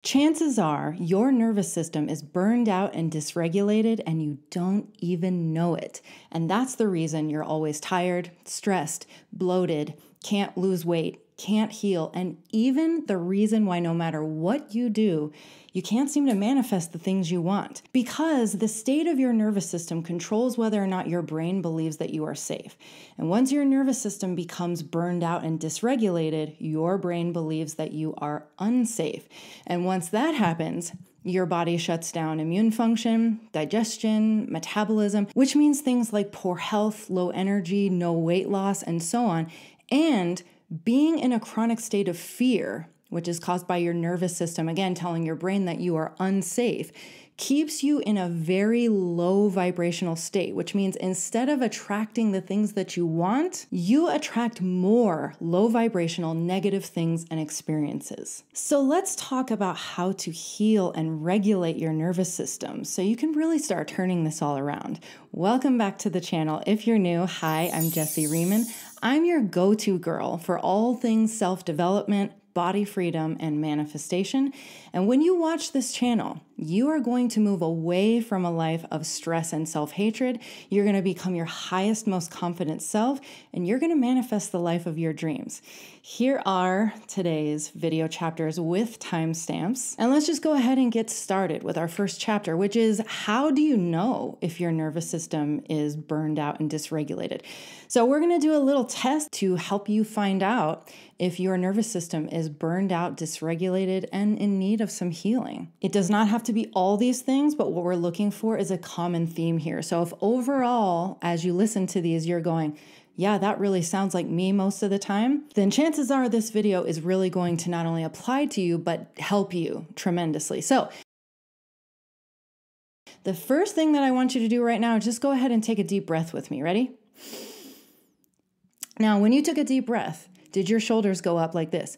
Chances are your nervous system is burned out and dysregulated and you don't even know it. And that's the reason you're always tired, stressed, bloated, can't lose weight, can't heal, and even the reason why no matter what you do, you can't seem to manifest the things you want. Because the state of your nervous system controls whether or not your brain believes that you are safe. And once your nervous system becomes burned out and dysregulated, your brain believes that you are unsafe. And once that happens, your body shuts down immune function, digestion, metabolism, which means things like poor health, low energy, no weight loss, and so on. And being in a chronic state of fear, which is caused by your nervous system, again, telling your brain that you are unsafe, keeps you in a very low vibrational state, which means instead of attracting the things that you want, you attract more low vibrational negative things and experiences. So let's talk about how to heal and regulate your nervous system so you can really start turning this all around. Welcome back to the channel. If you're new, hi, I'm Jessie Riemann. I'm your go-to girl for all things self-development, body freedom, and manifestation. And when you watch this channel, you are going to move away from a life of stress and self-hatred. You're going to become your highest, most confident self, and you're going to manifest the life of your dreams. Here are today's video chapters with timestamps. And let's just go ahead and get started with our first chapter, which is how do you know if your nervous system is burned out and dysregulated? So we're going to do a little test to help you find out if your nervous system is burned out, dysregulated, and in need of some healing. It does not have to be all these things, but what we're looking for is a common theme here. So if overall, as you listen to these, you're going, yeah, that really sounds like me most of the time, then chances are this video is really going to not only apply to you, but help you tremendously. So the first thing that I want you to do right now is just go ahead and take a deep breath with me. Ready? Now, when you took a deep breath, did your shoulders go up like this?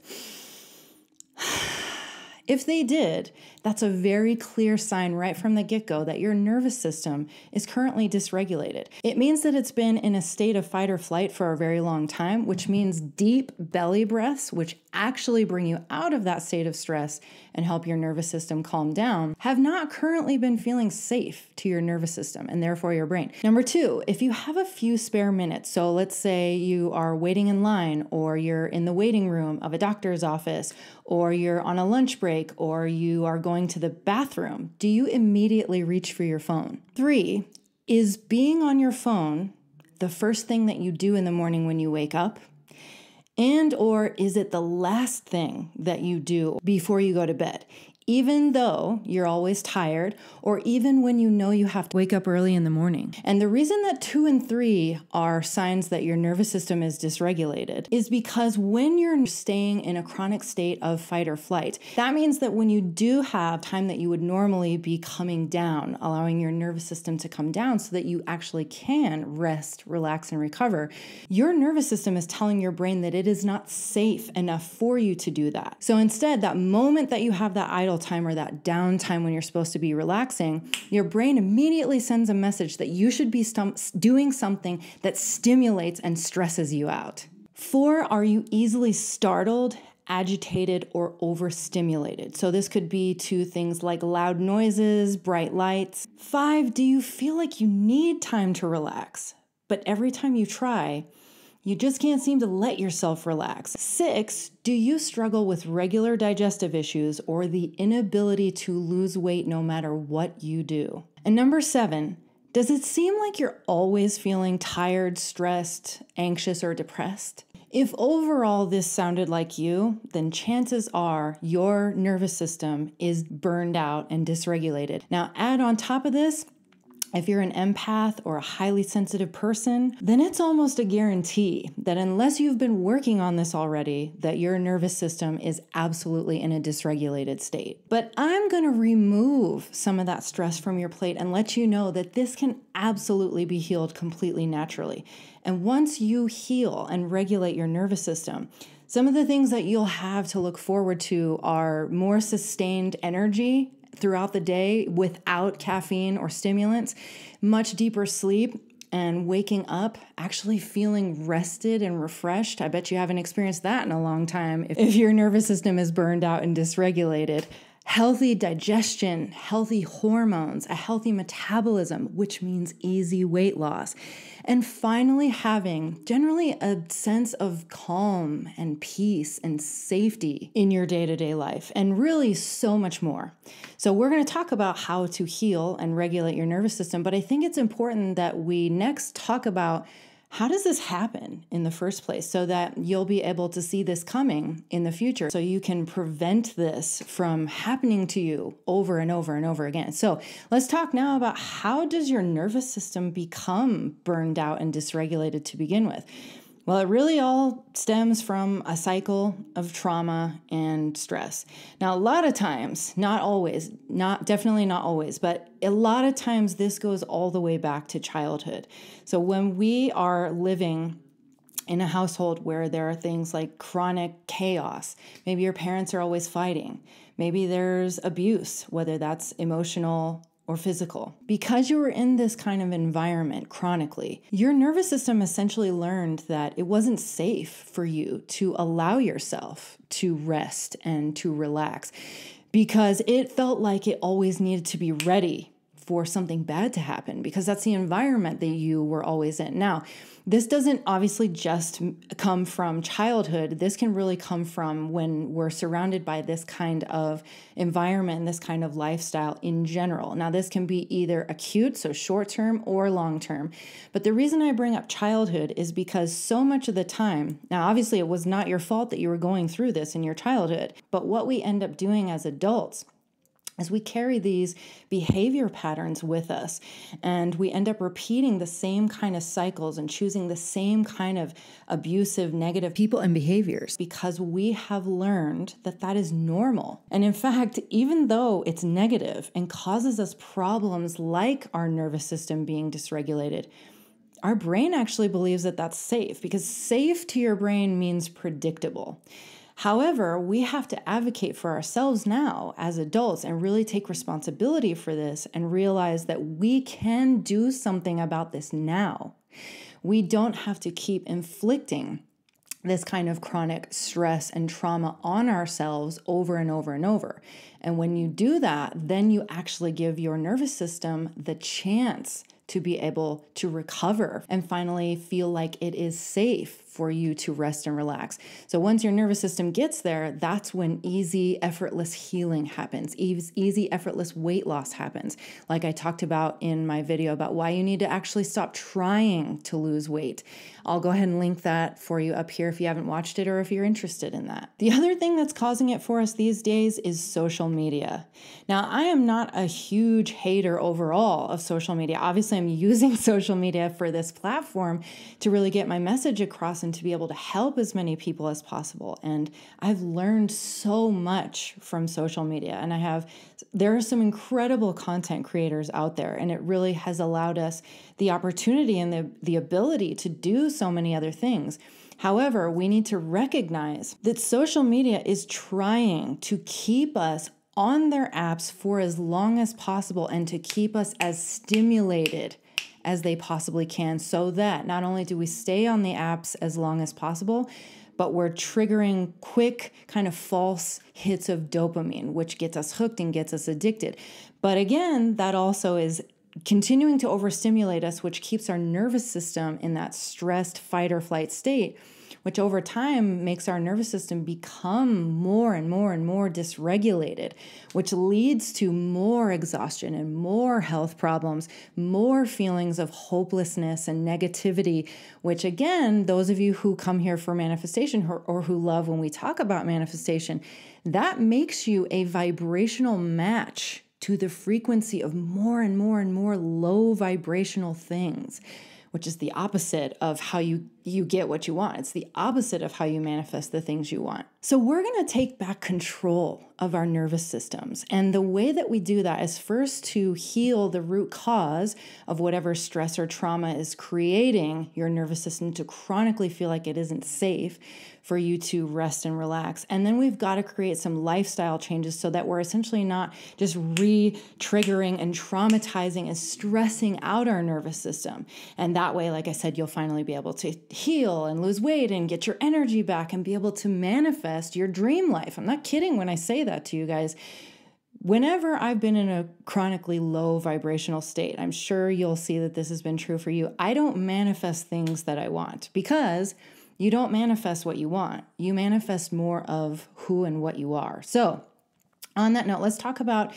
If they did, that's a very clear sign right from the get-go that your nervous system is currently dysregulated. It means that it's been in a state of fight or flight for a very long time, which means deep belly breaths, which actually bring you out of that state of stress and help your nervous system calm down, have not currently been feeling safe to your nervous system and therefore your brain. Number two, if you have a few spare minutes, so let's say you are waiting in line or you're in the waiting room of a doctor's office or you're on a lunch break or you are going to the bathroom, do you immediately reach for your phone? Three, is being on your phone the first thing that you do in the morning when you wake up? And or is it the last thing that you do before you go to bed? Even though you're always tired, or even when you know you have to wake up early in the morning. And the reason that 2 and 3 are signs that your nervous system is dysregulated is because when you're staying in a chronic state of fight or flight, that means that when you do have time that you would normally be coming down, allowing your nervous system to come down so that you actually can rest, relax, and recover, your nervous system is telling your brain that it is not safe enough for you to do that. So instead, that moment that you have that idle time or that downtime when you're supposed to be relaxing, your brain immediately sends a message that you should be doing something that stimulates and stresses you out. 4, are you easily startled, agitated, or overstimulated? So this could be to things like loud noises, bright lights. 5, do you feel like you need time to relax, but every time you try, you just can't seem to let yourself relax? 6, do you struggle with regular digestive issues or the inability to lose weight no matter what you do? And number 7, does it seem like you're always feeling tired, stressed, anxious, or depressed? If overall this sounded like you, then chances are your nervous system is burned out and dysregulated. Now, add on top of this, if you're an empath or a highly sensitive person, then it's almost a guarantee that unless you've been working on this already, that your nervous system is absolutely in a dysregulated state. But I'm going to remove some of that stress from your plate and let you know that this can absolutely be healed completely naturally. And once you heal and regulate your nervous system, some of the things that you'll have to look forward to are more sustained energy throughout the day without caffeine or stimulants, much deeper sleep, and waking up actually feeling rested and refreshed. I bet you haven't experienced that in a long time if your nervous system is burned out and dysregulated. healthy digestion, healthy hormones, a healthy metabolism, which means easy weight loss. And finally, having generally a sense of calm and peace and safety in your day-to-day life, and really so much more. So we're going to talk about how to heal and regulate your nervous system, but I think it's important that we next talk about how does this happen in the first place so that you'll be able to see this coming in the future so you can prevent this from happening to you over and over and over again. So let's talk now about how does your nervous system become burned out and dysregulated to begin with? Well, it really all stems from a cycle of trauma and stress. Now, a lot of times, not always, definitely not always, but a lot of times this goes all the way back to childhood. So when we are living in a household where there are things like chronic chaos, maybe your parents are always fighting, maybe there's abuse, whether that's emotional or physical. Because you were in this kind of environment chronically, your nervous system essentially learned that it wasn't safe for you to allow yourself to rest and to relax because it felt like it always needed to be ready for something bad to happen because that's the environment that you were always in. Now, this doesn't obviously just come from childhood. This can really come from when we're surrounded by this kind of environment, this kind of lifestyle in general. Now, this can be either acute, so short-term, or long-term. But the reason I bring up childhood is because so much of the time, now obviously it was not your fault that you were going through this in your childhood, but what we end up doing as adults as we carry these behavior patterns with us and we end up repeating the same kind of cycles and choosing the same kind of abusive, negative people and behaviors because we have learned that that is normal. And in fact, even though it's negative and causes us problems like our nervous system being dysregulated, our brain actually believes that that's safe because safe to your brain means predictable. However, we have to advocate for ourselves now as adults and really take responsibility for this and realize that we can do something about this now. We don't have to keep inflicting this kind of chronic stress and trauma on ourselves over and over and over. And when you do that, then you actually give your nervous system the chance to be able to recover and finally feel like it is safe for you to rest and relax. So once your nervous system gets there, that's when easy, effortless healing happens. Easy, effortless weight loss happens. Like I talked about in my video about why you need to actually stop trying to lose weight. I'll go ahead and link that for you up here if you haven't watched it or if you're interested in that. The other thing that's causing it for us these days is social media. Now, I am not a huge hater overall of social media. Obviously, I'm using social media for this platform to really get my message across and to be able to help as many people as possible. And I've learned so much from social media. And there are some incredible content creators out there, and it really has allowed us the opportunity and the ability to do so many other things. However, we need to recognize that social media is trying to keep us on their apps for as long as possible and to keep us as stimulated as they possibly can so that not only do we stay on the apps as long as possible, but we're triggering quick kind of false hits of dopamine, which gets us hooked and gets us addicted. But again, that also is continuing to overstimulate us, which keeps our nervous system in that stressed fight or flight state, which over time makes our nervous system become more and more and more dysregulated, which leads to more exhaustion and more health problems, more feelings of hopelessness and negativity, which again, those of you who come here for manifestation or who love when we talk about manifestation, that makes you a vibrational match to the frequency of more and more and more low vibrational things, which is the opposite of how you get what you want. It's the opposite of how you manifest the things you want. So we're going to take back control of our nervous systems. And the way that we do that is first to heal the root cause of whatever stress or trauma is creating your nervous system to chronically feel like it isn't safe for you to rest and relax. And then we've got to create some lifestyle changes so that we're essentially not just re-triggering and traumatizing and stressing out our nervous system. And that way, like I said, you'll finally be able to heal and lose weight and get your energy back and be able to manifest your dream life. I'm not kidding when I say that to you guys. Whenever I've been in a chronically low vibrational state, I'm sure you'll see that this has been true for you. I don't manifest things that I want, because you don't manifest what you want. You manifest more of who and what you are. So on that note, let's talk about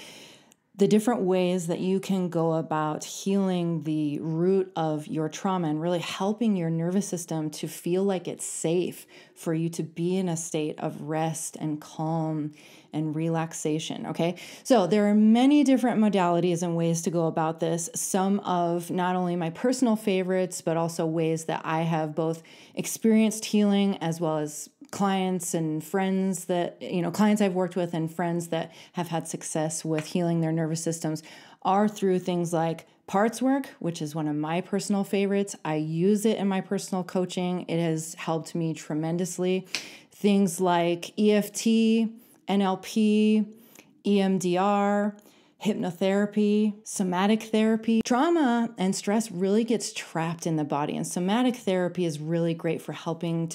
the different ways that you can go about healing the root of your trauma and really helping your nervous system to feel like it's safe for you to be in a state of rest and calm and relaxation. Okay. So there are many different modalities and ways to go about this. Some of not only my personal favorites, but also ways that I have both experienced healing as well as clients and friends that, clients I've worked with and friends that have had success with healing their nervous systems are through things like parts work, which is one of my personal favorites. I use it in my personal coaching. It has helped me tremendously. Things like EFT, NLP, EMDR, hypnotherapy, somatic therapy. Trauma and stress really gets trapped in the body, and somatic therapy is really great for helping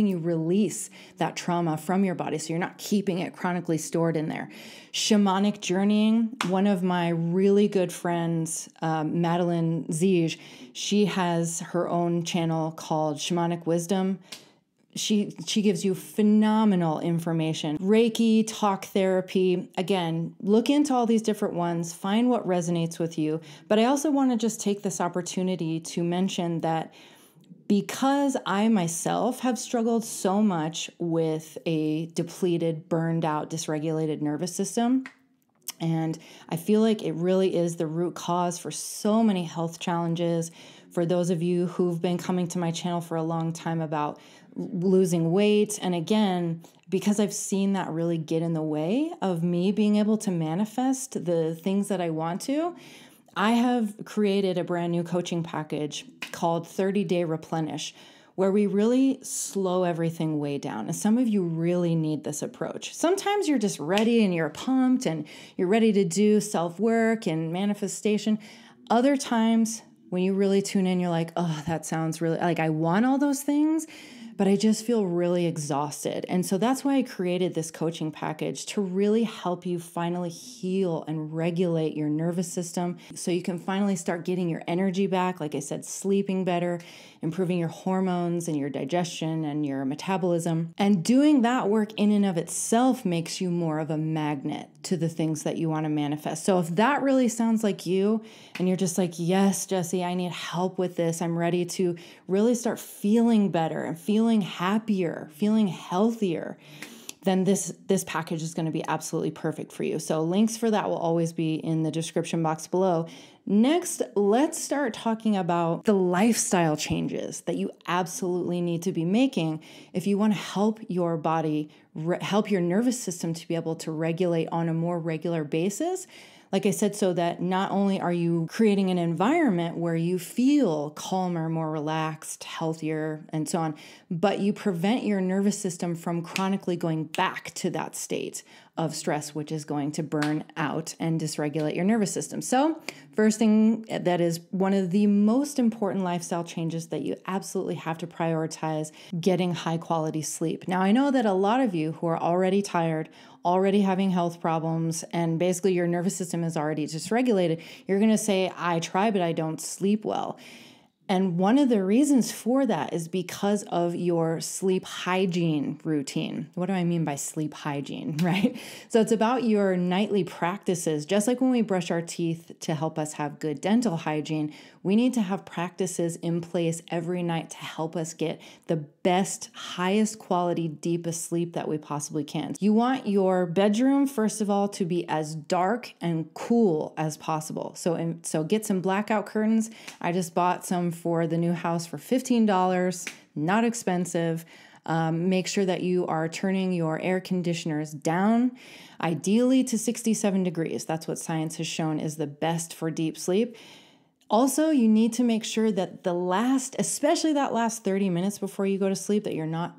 you release that trauma from your body, so you're not keeping it chronically stored in there. Shamanic journeying. One of my really good friends, Madeline Ziege, she has her own channel called Shamanic Wisdom. She gives you phenomenal information. Reiki, talk therapy. Again, look into all these different ones, find what resonates with you. But I also want to just take this opportunity to mention that because I myself have struggled so much with a depleted, burned out, dysregulated nervous system, and I feel like it really is the root cause for so many health challenges. For those of you who've been coming to my channel for a long time about losing weight, and again, because I've seen that really get in the way of me being able to manifest the things that I want to, I have created a brand new coaching package called 30-Day Replenish, where we really slow everything way down. And some of you really need this approach. Sometimes you're just ready and you're pumped and you're ready to do self-work and manifestation. Other times when you really tune in, you're like, oh, that sounds really like I want all those things, but I just feel really exhausted. And so that's why I created this coaching package, to really help you finally heal and regulate your nervous system so you can finally start getting your energy back. Like I said, sleeping better, improving your hormones and your digestion and your metabolism. And doing that work in and of itself makes you more of a magnet to the things that you want to manifest. So if that really sounds like you and you're just like, yes, Jessie, I need help with this. I'm ready to really start feeling better and feeling happier, feeling healthier, then this package is going to be absolutely perfect for you. So links for that will always be in the description box below. Next, let's start talking about the lifestyle changes that you absolutely need to be making if you want to help your body, help your nervous system to be able to regulate on a more regular basis. Like I said, so that not only are you creating an environment where you feel calmer, more relaxed, healthier, and so on, but you prevent your nervous system from chronically going back to that state of stress, which is going to burn out and dysregulate your nervous system. So first thing that is one of the most important lifestyle changes that you absolutely have to prioritize, getting high quality sleep. Now, I know that a lot of you who are already tired, already having health problems, and basically your nervous system is already dysregulated, you're going to say, I try, but I don't sleep well. And one of the reasons for that is because of your sleep hygiene routine. What do I mean by sleep hygiene, right? So it's about your nightly practices. Just like when we brush our teeth to help us have good dental hygiene, we need to have practices in place every night to help us get the best, highest quality, deepest sleep that we possibly can. You want your bedroom, first of all, to be as dark and cool as possible. So get some blackout curtains. I just bought some for the new house for $15, not expensive. Make sure that you are turning your air conditioners down, ideally to 67 degrees. That's what science has shown is the best for deep sleep. Also, you need to make sure that especially that last 30 minutes before you go to sleep, that you're not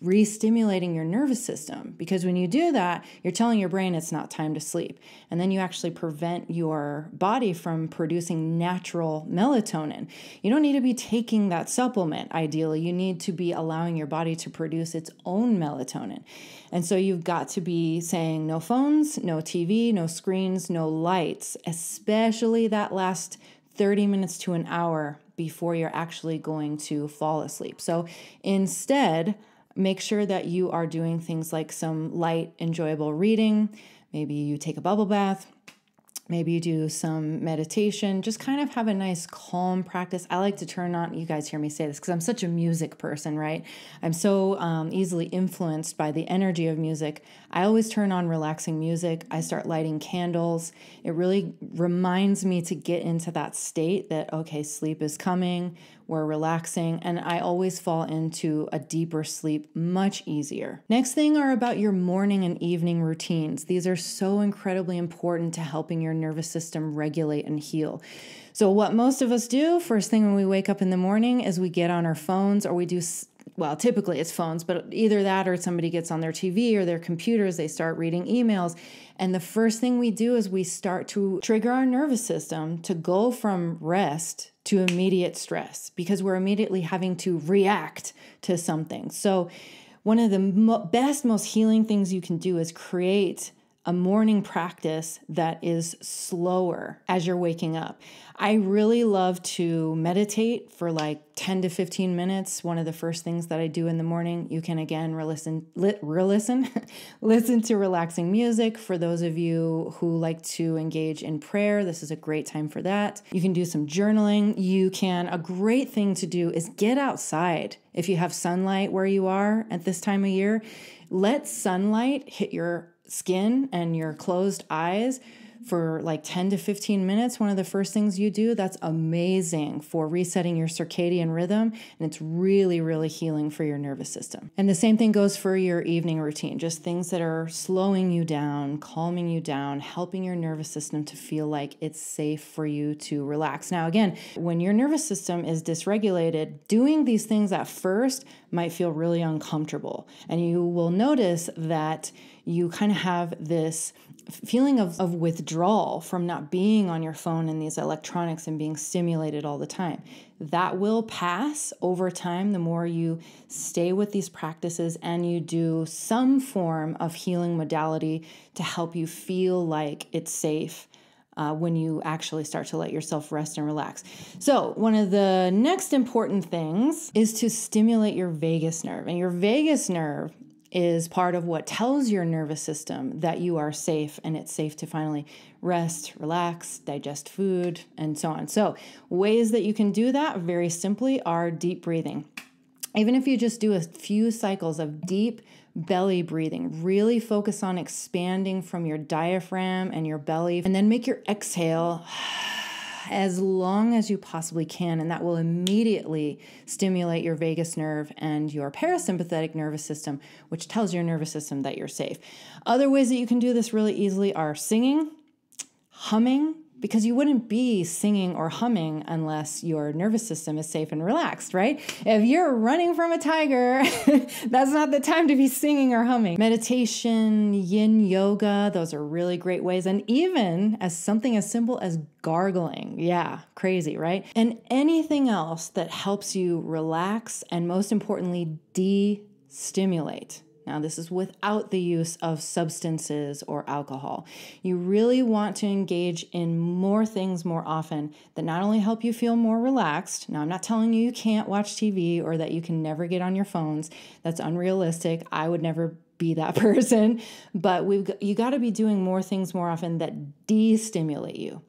re-stimulating your nervous system. Because when you do that, you're telling your brain it's not time to sleep. And then you actually prevent your body from producing natural melatonin. You don't need to be taking that supplement, ideally. You need to be allowing your body to produce its own melatonin. And so you've got to be saying no phones, no TV, no screens, no lights, especially that last 30 minutes to an hour before you're actually going to fall asleep. So instead, make sure that you are doing things like some light, enjoyable reading. Maybe you take a bubble bath. Maybe you do some meditation, just kind of have a nice calm practice. I like to turn on, you guys hear me say this because I'm such a music person, right? I'm so easily influenced by the energy of music. I always turn on relaxing music. I start lighting candles. It really reminds me to get into that state that, okay, sleep is coming, we're relaxing, and I always fall into a deeper sleep much easier. Next thing are about your morning and evening routines. These are so incredibly important to helping your nervous system regulate and heal. So what most of us do first thing when we wake up in the morning is we get on our phones, or we do, well, typically it's phones, but either that or somebody gets on their TV or their computers, they start reading emails. And the first thing we do is we start to trigger our nervous system to go from rest to immediate stress, because we're immediately having to react to something. So one of the best, most healing things you can do is create a morning practice that is slower as you're waking up. I really love to meditate for like 10 to 15 minutes. One of the first things that I do in the morning. You can again listen to relaxing music. For those of you who like to engage in prayer, this is a great time for that. You can do some journaling. A great thing to do is get outside. If you have sunlight where you are at this time of year, let sunlight hit your skin and your closed eyes for like 10 to 15 minutes. One of the first things you do, that's amazing for resetting your circadian rhythm. And it's really, really healing for your nervous system. And the same thing goes for your evening routine, just things that are slowing you down, calming you down, helping your nervous system to feel like it's safe for you to relax. Now, again, when your nervous system is dysregulated, doing these things at first might feel really uncomfortable. And you will notice that you kind of have this feeling of withdrawal from not being on your phone and these electronics and being stimulated all the time. That will pass over time the more you stay with these practices and you do some form of healing modality to help you feel like it's safe when you actually start to let yourself rest and relax. So one of the next important things is to stimulate your vagus nerve. And your vagus nerve is part of what tells your nervous system that you are safe and it's safe to finally rest, relax, digest food, and so on. So ways that you can do that very simply are deep breathing. Even if you just do a few cycles of deep belly breathing, really focus on expanding from your diaphragm and your belly, and then make your exhale as long as you possibly can, and that will immediately stimulate your vagus nerve and your parasympathetic nervous system, which tells your nervous system that you're safe. Other ways that you can do this really easily are singing, humming, because you wouldn't be singing or humming unless your nervous system is safe and relaxed, right? If you're running from a tiger, that's not the time to be singing or humming. Meditation, yin yoga, those are really great ways. And even as something as simple as gargling. Yeah, crazy, right? And anything else that helps you relax and most importantly, de-stimulate. Now, this is without the use of substances or alcohol. You really want to engage in more things more often that not only help you feel more relaxed. Now, I'm not telling you can't watch TV or that you can never get on your phones. That's unrealistic. I would never be that person. But you got to be doing more things more often that de-stimulate you.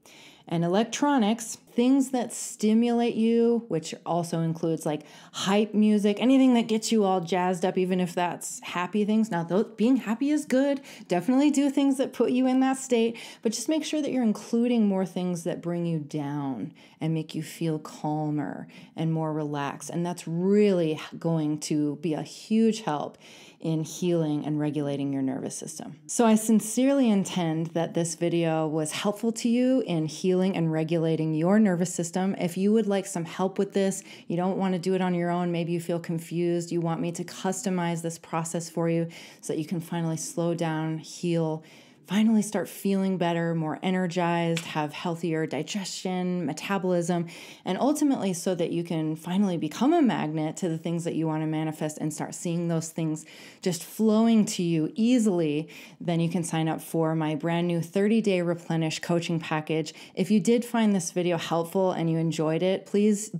And electronics, things that stimulate you, which also includes like hype music, anything that gets you all jazzed up, even if that's happy things. Now, being happy is good. Definitely do things that put you in that state, but just make sure that you're including more things that bring you down and make you feel calmer and more relaxed. And that's really going to be a huge help in healing and regulating your nervous system. So I sincerely intend that this video was helpful to you in healing and regulating your nervous system. If you would like some help with this, you don't want to do it on your own, maybe you feel confused, you want me to customize this process for you so that you can finally slow down, heal, finally start feeling better, more energized, have healthier digestion, metabolism, and ultimately so that you can finally become a magnet to the things that you want to manifest and start seeing those things just flowing to you easily, then you can sign up for my brand new 30-day replenish coaching package. If you did find this video helpful and you enjoyed it, please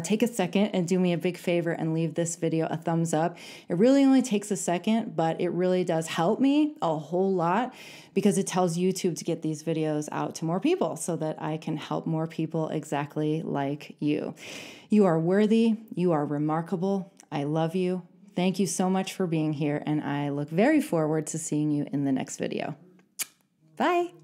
take a second and do me a big favor and leave this video a thumbs up. It really only takes a second, but it really does help me a whole lot, because it tells YouTube to get these videos out to more people so that I can help more people exactly like you. You are worthy. You are remarkable. I love you. Thank you so much for being here, and I look very forward to seeing you in the next video. Bye.